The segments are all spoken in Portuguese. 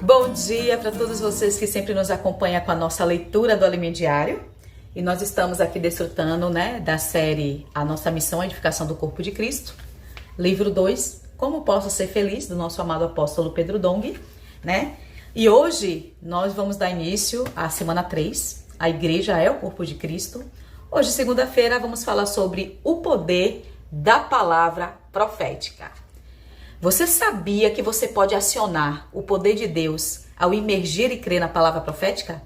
Bom dia para todos vocês que sempre nos acompanham com a nossa leitura do Alimento Diário. E nós estamos aqui desfrutando, da série A Nossa Missão, a Edificação do Corpo de Cristo. Livro 2, Como Posso Ser Feliz, do nosso amado apóstolo Pedro Dong, E hoje nós vamos dar início à semana 3, a Igreja é o Corpo de Cristo. Hoje, segunda-feira, vamos falar sobre o poder da palavra profética. Você sabia que você pode acionar o poder de Deus ao imergir e crer na palavra profética?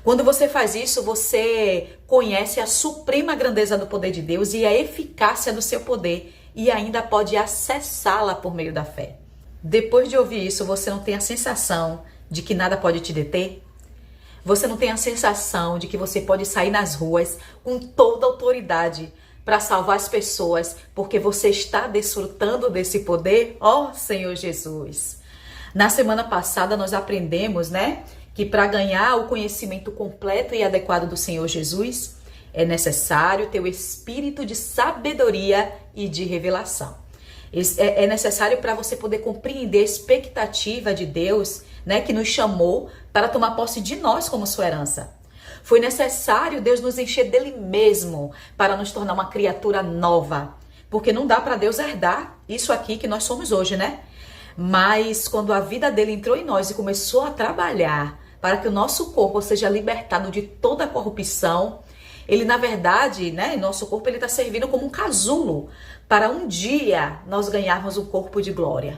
Quando você faz isso, você conhece a suprema grandeza do poder de Deus e a eficácia do seu poder e ainda pode acessá-la por meio da fé. Depois de ouvir isso, você não tem a sensação de que nada pode te deter? Você não tem a sensação de que você pode sair nas ruas com toda a autoridade para salvar as pessoas, porque você está desfrutando desse poder? Ó Senhor Jesus! Na semana passada nós aprendemos, que para ganhar o conhecimento completo e adequado do Senhor Jesus, é necessário ter o espírito de sabedoria e de revelação. É necessário para você poder compreender a expectativa de Deus, que nos chamou para tomar posse de nós como sua herança. Foi necessário Deus nos encher dele mesmo para nos tornar uma criatura nova. Porque não dá para Deus herdar isso aqui que nós somos hoje, Mas quando a vida dele entrou em nós e começou a trabalhar para que o nosso corpo seja libertado de toda a corrupção, ele na verdade, nosso corpo ele está servindo como um casulo para um dia nós ganharmos um corpo de glória.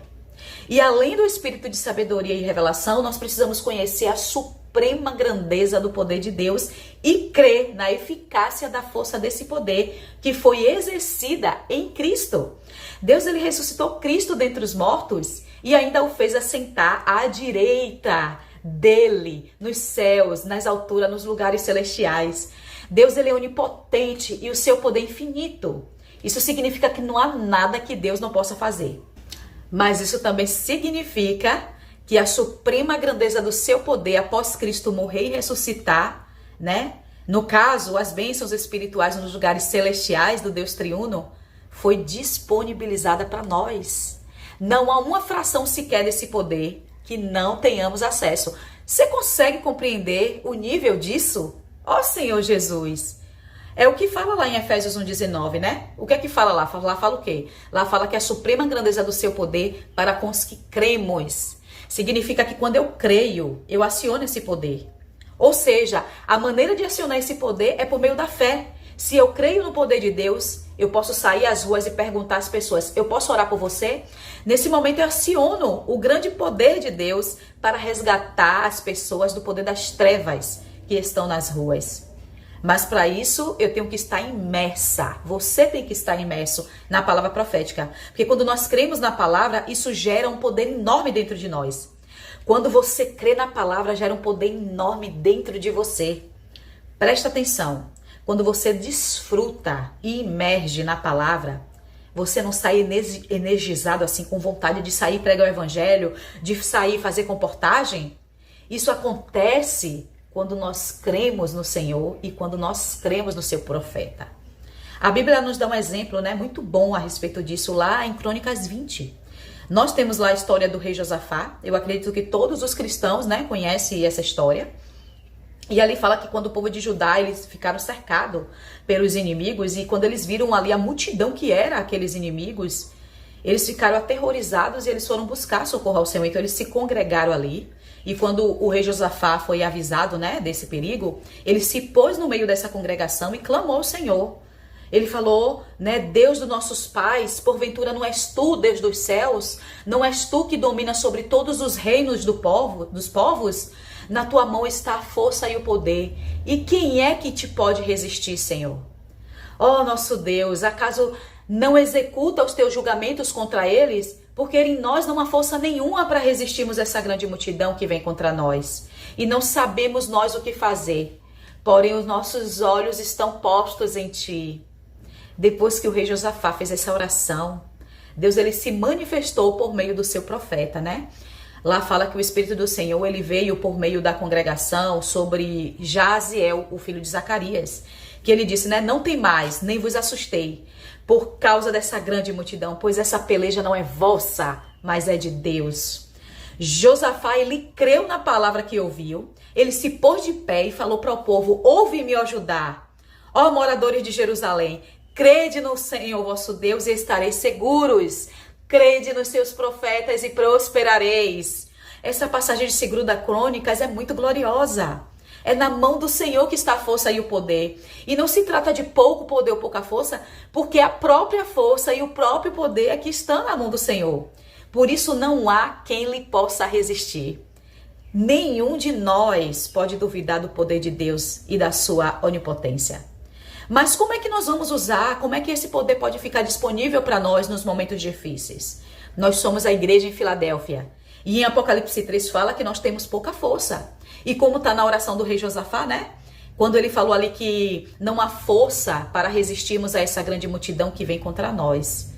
E além do espírito de sabedoria e revelação, nós precisamos conhecer a suprema grandeza do poder de Deus e crer na eficácia da força desse poder que foi exercida em Cristo. Deus ele ressuscitou Cristo dentre os mortos e ainda o fez assentar à direita dele, nos céus, nas alturas, nos lugares celestiais. Deus ele é onipotente e o seu poder é infinito. Isso significa que não há nada que Deus não possa fazer. Mas isso também significa que a suprema grandeza do seu poder após Cristo morrer e ressuscitar, no caso, as bênçãos espirituais nos lugares celestiais do Deus triuno, foi disponibilizada para nós. Não há uma fração sequer desse poder que não tenhamos acesso. Você consegue compreender o nível disso? Ó Senhor Jesus! É o que fala lá em Efésios 1,19, O que é que fala lá? Lá fala o quê? Lá fala que a suprema grandeza do seu poder para com os que cremos. Significa que quando eu creio, eu aciono esse poder. Ou seja, a maneira de acionar esse poder é por meio da fé. Se eu creio no poder de Deus, eu posso sair às ruas e perguntar às pessoas, eu posso orar por você? Nesse momento eu aciono o grande poder de Deus para resgatar as pessoas do poder das trevas que estão nas ruas. Mas para isso eu tenho que estar imersa. Você tem que estar imerso na palavra profética. Porque quando nós cremos na palavra, isso gera um poder enorme dentro de nós. Quando você crê na palavra, gera um poder enorme dentro de você. Presta atenção. Quando você desfruta e imerge na palavra, você não sai energizado assim, com vontade de sair pregar o evangelho, de sair fazer comportagem. Isso acontece quando nós cremos no Senhor e quando nós cremos no seu profeta. A Bíblia nos dá um exemplo, muito bom a respeito disso lá em Crônicas 20. Nós temos lá a história do rei Josafá. Eu acredito que todos os cristãos, conhecem essa história. E ali fala que quando o povo de Judá, eles ficaram cercados pelos inimigos e quando eles viram ali a multidão que era aqueles inimigos, eles ficaram aterrorizados e eles foram buscar socorro ao Senhor. Então eles se congregaram ali. E quando o rei Josafá foi avisado, desse perigo, ele se pôs no meio dessa congregação e clamou ao Senhor. Ele falou, Deus dos nossos pais, porventura não és tu, Deus dos céus? Não és tu que domina sobre todos os reinos dos povos? Na tua mão está a força e o poder. E quem é que te pode resistir, Senhor? Ó nosso Deus, acaso não executa os teus julgamentos contra eles? Porque em nós não há força nenhuma para resistirmos essa grande multidão que vem contra nós. E não sabemos nós o que fazer. Porém, os nossos olhos estão postos em ti. Depois que o rei Josafá fez essa oração, Deus ele se manifestou por meio do seu profeta, Lá fala que o Espírito do Senhor ele veio por meio da congregação sobre Jaziel, o filho de Zacarias. Que ele disse, não tem mais, nem vos assustei. Por causa dessa grande multidão, pois essa peleja não é vossa, mas é de Deus. Josafá, ele creu na palavra que ouviu, ele se pôs de pé e falou para o povo: ouve-me, ó Judá, ó moradores de Jerusalém, crede no Senhor vosso Deus e estareis seguros, crede nos seus profetas e prosperareis. Essa passagem de 2 Crônicas é muito gloriosa. É na mão do Senhor que está a força e o poder. E não se trata de pouco poder ou pouca força, porque a própria força e o próprio poder é que estão na mão do Senhor. Por isso não há quem lhe possa resistir. Nenhum de nós pode duvidar do poder de Deus e da sua onipotência. Mas como é que nós vamos usar? Como é que esse poder pode ficar disponível para nós nos momentos difíceis? Nós somos a igreja em Filadélfia. E em Apocalipse 3 fala que nós temos pouca força. E como está na oração do rei Josafá, né? Quando ele falou ali que não há força para resistirmos a essa grande multidão que vem contra nós.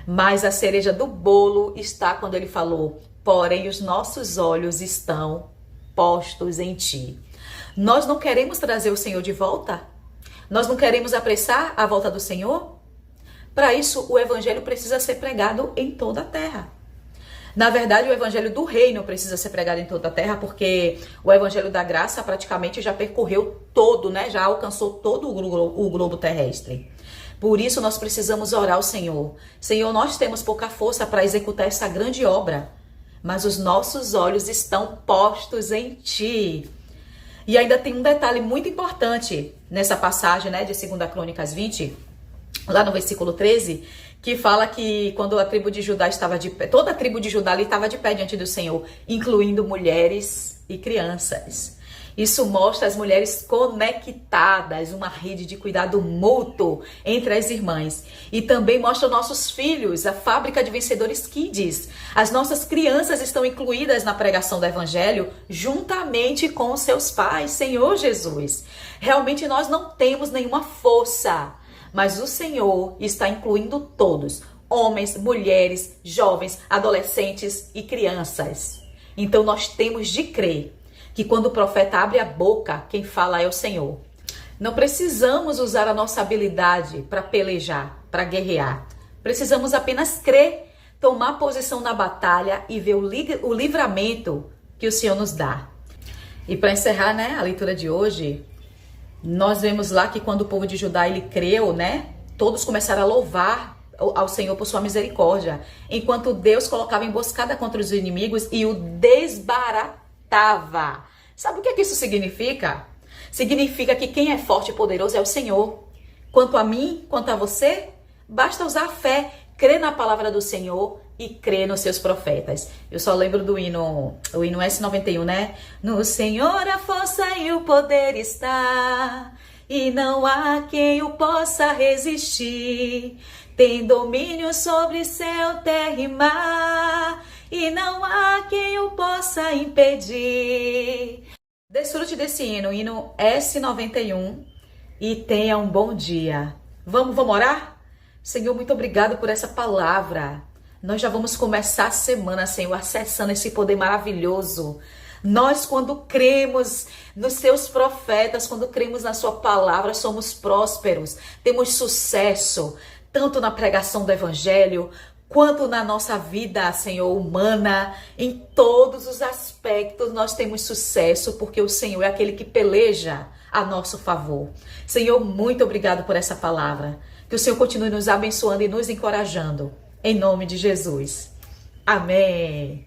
Mas a cereja do bolo está quando ele falou: porém os nossos olhos estão postos em ti. Nós não queremos trazer o Senhor de volta? Nós não queremos apressar a volta do Senhor? Para isso, o evangelho precisa ser pregado em toda a terra. Na verdade, o evangelho do reino precisa ser pregado em toda a terra, porque o evangelho da graça praticamente já percorreu todo, né? Já alcançou todo o globo terrestre. Por isso, nós precisamos orar ao Senhor. Senhor, nós temos pouca força para executar essa grande obra, mas os nossos olhos estão postos em Ti. E ainda tem um detalhe muito importante nessa passagem, né, de 2 Crônicas 20, lá no versículo 13, que fala que quando a tribo de Judá estava de pé, toda a tribo de Judá ali estava de pé diante do Senhor, incluindo mulheres e crianças. Isso mostra as mulheres conectadas, uma rede de cuidado mútuo entre as irmãs. E também mostra nossos filhos, a fábrica de vencedores Kids. As nossas crianças estão incluídas na pregação do evangelho juntamente com os seus pais, Senhor Jesus. Realmente nós não temos nenhuma força, mas o Senhor está incluindo todos, homens, mulheres, jovens, adolescentes e crianças. Então nós temos de crer que quando o profeta abre a boca, quem fala é o Senhor. Não precisamos usar a nossa habilidade para pelejar, para guerrear. Precisamos apenas crer, tomar posição na batalha e ver o livramento que o Senhor nos dá. E para encerrar, né, a leitura de hoje, nós vemos lá que quando o povo de Judá ele creu, né, todos começaram a louvar ao Senhor por sua misericórdia, enquanto Deus colocava emboscada contra os inimigos e o desbaratava. Sabe o que isso significa? Significa que quem é forte e poderoso é o Senhor. Quanto a mim, quanto a você, basta usar a fé, crer na palavra do Senhor e crer nos seus profetas. Eu só lembro do hino, o hino S91, né? No Senhor a força e o poder está, e não há quem o possa resistir. Tem domínio sobre céu, terra e mar, e não há quem o possa impedir. Desfrute desse hino, hino S91, e tenha um bom dia. Vamos orar? Senhor, muito obrigado por essa palavra. Nós já vamos começar a semana, Senhor, acessando esse poder maravilhoso. Nós, quando cremos nos seus profetas, quando cremos na sua palavra, somos prósperos, temos sucesso, tanto na pregação do evangelho, quanto na nossa vida, Senhor, humana. Em todos os aspectos nós temos sucesso, porque o Senhor é aquele que peleja a nosso favor. Senhor, muito obrigado por essa palavra. Que o Senhor continue nos abençoando e nos encorajando. Em nome de Jesus. Amém.